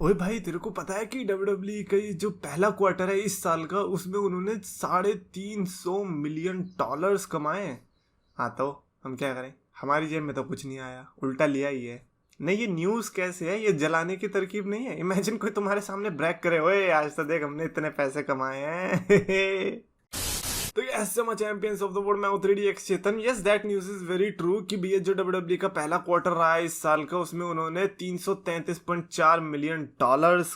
ओए भाई, तेरे को पता है कि WWE का ये जो पहला क्वार्टर है इस साल का, उसमें उन्होंने $350 मिलियन कमाए हैं। हाँ तो हम क्या करें, हमारी जेब में तो कुछ नहीं आया, उल्टा लिया ही है। नहीं, ये न्यूज़ कैसे है, ये जलाने की तरकीब नहीं है। इमेजिन कोई तुम्हारे सामने ब्रैग करे, ओए आज तो देख हमने इतने पैसे कमाए हैं। तो yes some champions of the world, मैं हूं 3DX Chetan. Yes, that news is very true कि भैया जो WWE का पहला क्वार्टर रहा है इस साल का, उसमें उन्होंने $333.4 मिलियन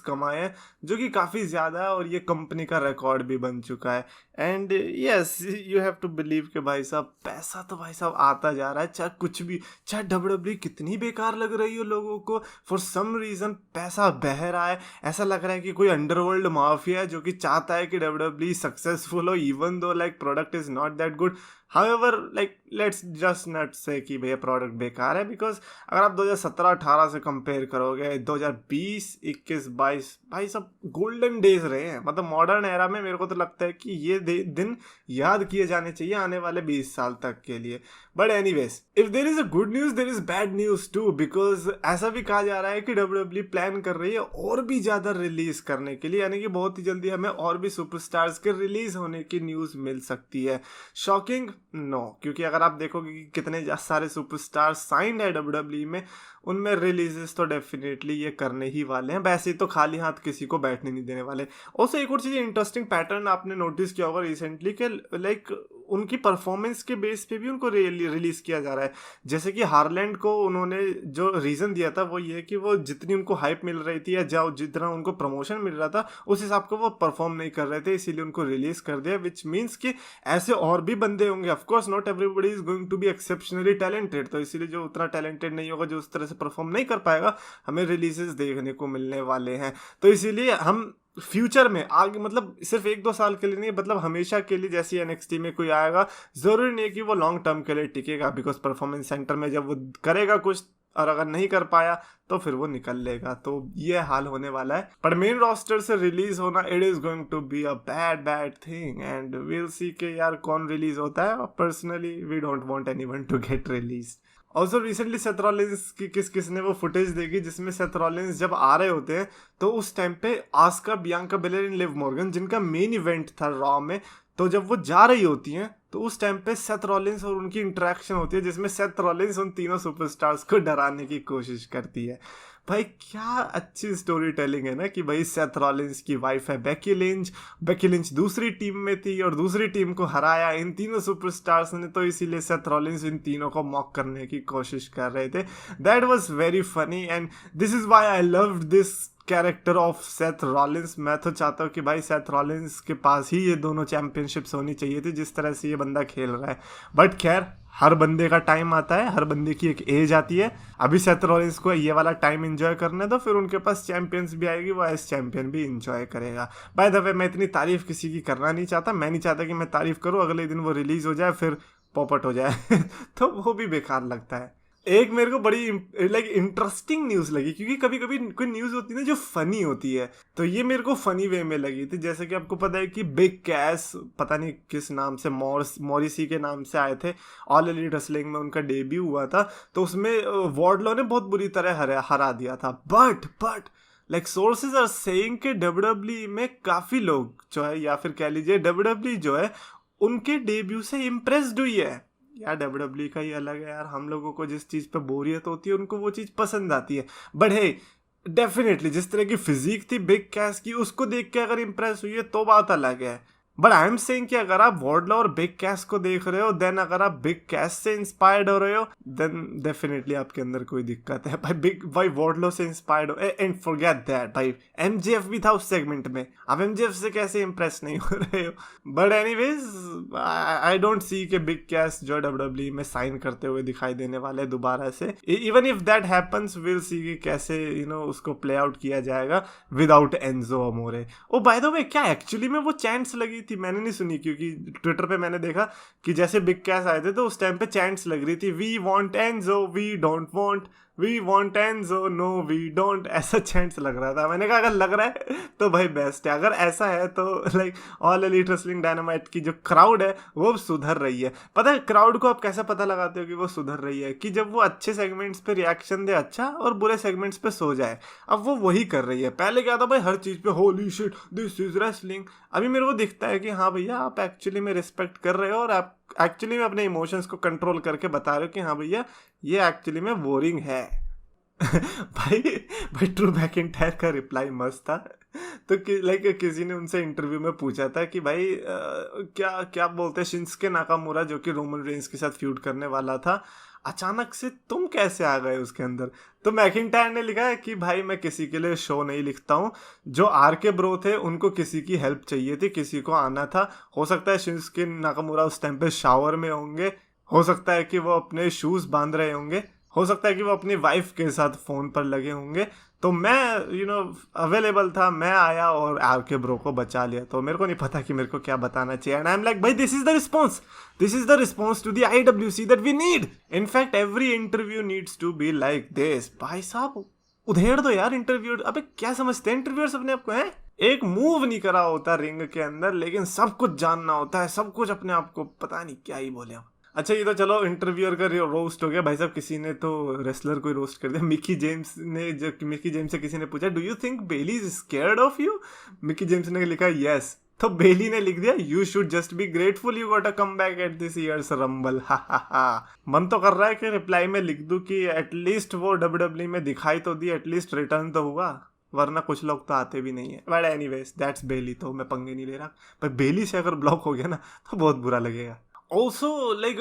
कमाए हैं, जो कि काफ़ी ज़्यादा है और ये कंपनी का रिकॉर्ड भी बन चुका है। And yes, you have to believe कि भाई साहब पैसा तो भाई साहब आता जा रहा है, चाहे कुछ भी, चाहे WWE कितनी बेकार लग रही हो लोगों को, फॉर सम रीज़न पैसा बह रहा है। ऐसा लग रहा है कि कोई अंडरवर्ल्ड माफिया है जो कि चाहता है कि WWE सक्सेसफुल हो, even though like product is not that good. However like let's just not से कि भैया प्रोडक्ट बेकार है, बिकॉज अगर आप 2017-18 से कंपेयर करोगे 2020, 21, 22, भाई सब गोल्डन डेज रहे हैं। मतलब मॉडर्न एरा में मेरे को तो लगता है कि ये दिन याद किए जाने चाहिए आने वाले 20 साल तक के लिए। But anyways, if there is a good news there is bad news too, because ऐसा भी कहा जा रहा है कि WWE प्लान कर रही है और भी ज्यादा रिलीज करने के लिए, यानी कि बहुत ही जल्दी हमें और भी सुपरस्टार्स के रिलीज होने की न्यूज मिल सकती है। शॉकिंग? नो, क्योंकि अगर आप देखोगे कि कितने सारे सुपरस्टार साइंड है WWE में, उनमें रिलीजेस तो डेफिनेटली ये करने ही वाले हैं। वैसे तो खाली हाथ किसी को बैठने नहीं देने वाले। और एक और चीज़, इंटरेस्टिंग पैटर्न आपने नोटिस किया होगा रिसेंटली कि लाइक उनकी परफॉर्मेंस के बेस पे भी उनको रिलीज किया जा रहा है। जैसे कि हार्लैंड को उन्होंने जो रीज़न दिया था वो ये कि वो जितनी उनको हाइप मिल रही थी या जितना उनको प्रमोशन मिल रहा था उस हिसाब का वो परफॉर्म नहीं कर रहे थे, इसीलिए उनको रिलीज कर दिया। विच मीन्स कि ऐसे और भी बंदे होंगे। Of course not everybody is going to be exceptionally talented, तो इसीलिए जो उतना टैलेंटेड नहीं होगा, जो उस तरह से परफॉर्म नहीं कर पाएगा, हमें रिलीजेस देखने को मिलने वाले हैं। तो इसीलिए हम फ्यूचर में आगे, मतलब सिर्फ 1-2 साल के लिए नहीं, मतलब हमेशा के लिए, जैसे NXT में कोई आएगा, जरूरी नहीं है कि वो लॉन्ग टर्म के लिए टिकेगा, बिकॉज परफॉर्मेंस सेंटर में जब वो करेगा कुछ और अगर नहीं कर पाया तो फिर वो निकल लेगा। तो ये हाल होने वाला है। पर मेन रोस्टर से रिलीज होना, it is going to be a bad thing, and we'll see के यार कौन रिलीज होता है। Personally we don't want anyone to get release. Also recently Seth Rollins की किसने वो फुटेज देखी जिसमें सेथ रॉलिंस जब आ रहे होते हैं तो उस टाइम पे Asuka, Bianca Belair and Liv Morgan, जिनका मेन इवेंट था रॉ में, तो जब वो जा रही होती हैं तो उस टाइम पे सेथ रॉलिंस और उनकी इंटरेक्शन होती है जिसमें सेथ रॉलिंस उन तीनों सुपरस्टार्स को डराने की कोशिश करती है। भाई क्या अच्छी स्टोरी टेलिंग है ना कि भाई सेथ रॉलिंस की वाइफ है बेकी लिंच दूसरी टीम में थी और दूसरी टीम को हराया इन तीनों सुपरस्टार्स ने, तो इसीलिए सेथ रॉलिंस इन तीनों को मॉक करने की कोशिश कर रहे थे। That was very funny and this is why I loved this character of Seth Rollins. मैं तो चाहता हूँ कि भाई सेथ रॉलिंस के पास ही ये दोनों चैंपियनशिप्स होनी चाहिए थी जिस तरह से ये बंदा खेल रहा है। बट खैर, हर बंदे का टाइम आता है, हर बंदे की एक एज आती है। अभी सेथ रॉलिंस को ये वाला टाइम एंजॉय करने दो, फिर उनके पास चैंपियंस भी आएगी, वो एज चैंपियन भी इंजॉय करेगा। बाय द वे, मैं इतनी तारीफ किसी की करना नहीं चाहता। मैं नहीं चाहता कि मैं तारीफ करूँ, अगले दिन वो रिलीज हो जाए फिर पॉपट हो जाए तो वो भी बेकार लगता है। एक मेरे को बड़ी लाइक इंटरेस्टिंग न्यूज़ लगी, क्योंकि कभी कभी कोई न्यूज़ होती है ना जो फनी होती है, तो ये मेरे को फनी वे में लगी थी। जैसे कि आपको पता है कि बिग कैस, पता नहीं किस नाम से, मॉरिसी के नाम से आए थे, ऑल एलीट रेसलिंग में उनका डेब्यू हुआ था, तो उसमें वार्डलो ने बहुत बुरी तरह हरा दिया था। But like sources are saying कि WWE में काफ़ी लोग जो है, या फिर कह लीजिए WWE जो है, उनके डेब्यू से इम्प्रेस्ड हुई है। यार WWE का ही अलग है यार, हम लोगों को जिस चीज़ पे बोरियत होती है उनको वो चीज़ पसंद आती है। बट हे, डेफिनेटली जिस तरह की फिजिक थी बिग कैस की, उसको देख के अगर इम्प्रेस हुई है तो बात अलग है। बट आई एम सेइंग कि अगर आप वार्डलो और बिग कैस को देख रहे हो, देन अगर आप बिग कैस से इंस्पायर्ड हो रहे हो, देन डेफिनेटली आपके अंदर कोई दिक्कत है। भाई वार्डलो से इंस्पायर्ड हो, एंड फॉरगेट दैट, भाई MJF भी था उस सेगमेंट में, आप MJF से कैसे इंप्रेस नहीं हो रहे हो। But anyways, I don't see कि बिग कैस जो WWE में साइन करते हुए दिखाई देने वाले दोबारा से। Even if that happens, will see कि कैसे उसको प्ले आउट किया जाएगा without Enzo Amore. Oh by the way, क्या एक्चुअली में वो चैंट्स लगी थी? मैंने नहीं सुनी, क्योंकि ट्विटर पे मैंने देखा कि जैसे बिग कैस आए थे तो उस टाइम पे चैंट्स लग रही थी, we want Enzo, we don't want we want Enzo, no we don't, ऐसा चैंट्स लग रहा था। मैंने कहा अगर लग रहा है तो भाई बेस्ट है, अगर ऐसा है तो like all elite wrestling dynamite की जो क्राउड है वो सुधर रही है। पता है क्राउड को आप कैसे पता लगाते हो कि वो सुधर रही है? कि जब वो अच्छे सेगमेंट्स पे रिएक्शन दे अच्छा, और बुरे सेगमेंट्स पे सो जाए। अब वो वही कर रही है। पहले क्या था भाई, हर चीज़ पे holy shit this is wrestling. अभी मेरे को दिखता है कि हाँ भैया आप एक्चुअली में रिस्पेक्ट कर रहे हो, और आप एक्चुअली में अपने इमोशंस को कंट्रोल करके बता रहे हो कि हाँ भैया ये एक्चुअली में बोरिंग है। भाई भाई ड्रू मैकिंटायर का रिप्लाई मस्त था। तो लाइक किसी ने उनसे इंटरव्यू में पूछा था कि भाई क्या क्या बोलते हैं, शिंस्के नाकामुरा जो कि रोमन रेंस के साथ फ्यूड करने वाला था, अचानक से तुम कैसे आ गए उसके अंदर? तो मैकिंटायर ने लिखा है कि भाई मैं किसी के लिए शो नहीं लिखता हूँ, जो आर के ब्रो थे उनको किसी की हेल्प चाहिए थी, किसी को आना था। हो सकता है शिंस्के नाकामुरा उस टाइम पे शावर में होंगे, हो सकता है कि वो अपने शूज़ बांध रहे होंगे, हो सकता है कि वो अपनी वाइफ के साथ फ़ोन पर लगे होंगे। तो मैं अवेलेबल था, मैं आया और आर के ब्रो को बचा लिया। तो मेरे को नहीं पता कि मेरे को क्या बताना चाहिए। एंड आई एम लाइक भाई this is the response to the IWC that we need. In fact every interview needs to be like this. भाई साहब उधेड़ दो यार इंटरव्यू। अबे क्या समझते हैं इंटरव्यूअर्स अपने आप को? हैं एक मूव नहीं करा होता रिंग के अंदर, लेकिन सब कुछ जानना होता है, सब कुछ अपने आप को, पता नहीं क्या ही बोले हम। अच्छा ये तो चलो इंटरव्यूअर का रोस्ट हो गया। भाई साहब किसी ने तो रेसलर को ही रोस्ट कर दिया। मिकी जेम्स से किसी ने पूछा do you think belly is scared of you? Mickie James ने लिखा यस। तो बेली ने लिख दिया you should just be grateful you got a come back at this years rumble. मन तो कर रहा है कि रिप्लाई में लिख दूं कि एटलीस्ट वो WWE में दिखाई तो दी, एटलीस्ट रिटर्न तो हुआ, वरना कुछ लोग तो आते भी नहीं है। बट एनीवेज दैट्स बेली, तो मैं पंगे नहीं ले रहा। पर बेली से अगर ब्लॉक हो गया ना तो बहुत बुरा लगेगा। ऑल्सो लाइक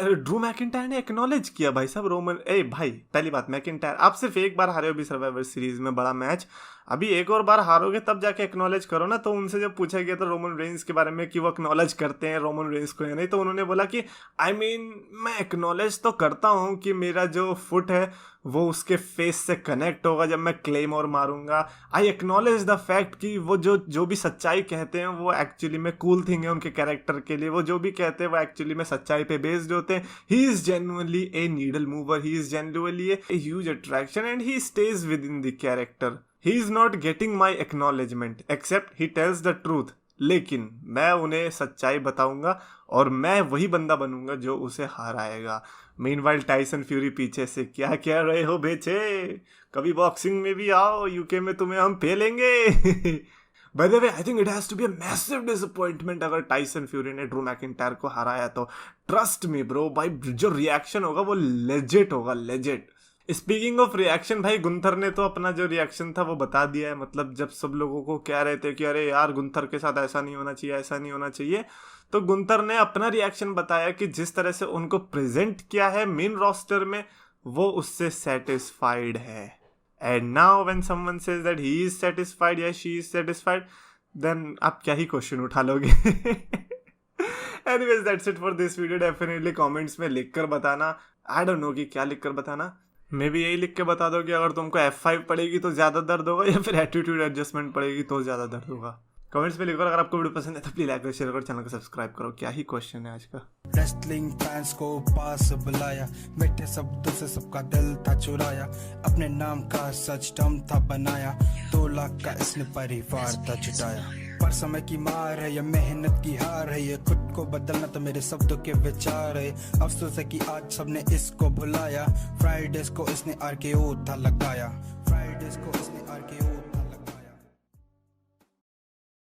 ड्रू मैकिंटायर ने एक्नॉलेज किया भाई साहब रोमन, भाई पहली बात मैकिंटायर आप सिर्फ एक बार हारे हो भी सर्वाइवर सीरीज में, बड़ा मैच, अभी एक और बार हारोगे तब जाके एक्नॉलेज करो ना। तो उनसे जब पूछा गया था रोमन रेंस के बारे में कि वो एक्नॉलेज करते हैं रोमन रेंस को या नहीं, तो उन्होंने बोला कि मैं एक्नॉलेज तो करता हूँ कि मेरा जो फुट है वो उसके फेस से कनेक्ट होगा जब मैं क्लेम और मारूंगा। आई एक्नॉलेज द फैक्ट कि वो जो भी सच्चाई कहते हैं वो एक्चुअली में कूल थिंग है उनके कैरेक्टर के लिए। वो जो भी कहते हैं वो एक्चुअली में सच्चाई पे बेस्ड होते हैं। He is genuinely a needle mover, he is genuinely a huge attraction and he stage with in the character. He is not getting my acknowledgement except he tells the truth. लेकिन मैं उन्हें सच्चाई बताऊंगा और मैं वही बंदा बनूंगा जो उसे हराएगा। मीनवाइल टाइसन फ्यूरी पीछे से क्या कह रहे हो बेचे, कभी बॉक्सिंग में भी आओ, यूके में तुम्हें हम पेलेंगे। By the way I think it has to be a massive disappointment अगर टाइसन फ्यूरी ने ड्रू मैकिंटायर को हराया तो। ट्रस्ट मी ब्रो, भाई जो रिएक्शन होगा वो लेजिट होगा, लेजिट। स्पीकिंग ऑफ रिएक्शन, भाई गुंथर ने तो अपना जो रिएक्शन था वो बता दिया है। मतलब जब सब लोगों को कह रहे थे कि अरे यार गुंथर के साथ ऐसा नहीं होना चाहिए, ऐसा नहीं होना चाहिए, तो गुंथर ने अपना रिएक्शन बताया कि जिस तरह से उनको प्रेजेंट किया है मेन रोस्टर में वो उससे सेटिस्फाइड है। And now when someone says that he is satisfied या शी इज सेटिस्फाइड, देन आप क्या ही क्वेश्चन उठा लोगे। Anyways that's it for this video. Definitely comments में लिख कर बताना, आई डोंट नो कि क्या लिख कर बताना। मे भी यही लिख के बता दो कि अगर तुमको F5 पड़ेगी तो ज़्यादा दर्द होगा या फिर एटीट्यूड एडजस्टमेंट पड़ेगी तो ज़्यादा दर्द होगा। कमेंट्स में लिखो। अगर आपको वीडियो पसंद है तो प्लीज लाइक करो, शेयर करो, चैनल को सब्सक्राइब करो। क्या ही क्वेश्चन है आज का। रेसलिंग फैंस को पास बुलाया, मीठे शब्दों से सबका दिल था चुराया, अपने नाम का सच टर्म था बनाया, 2 लाख का इसने परिवार था जुटाया। पर समय की मार है, ये मेहनत की हार है, ये खुद को बदलना तो मेरे शब्दों के विचार है। अफसोस है कि आज सबने इसको भुलाया, फ्राइडेज को इसने RKO था लगाया, फ्राइडेज को इसने RKO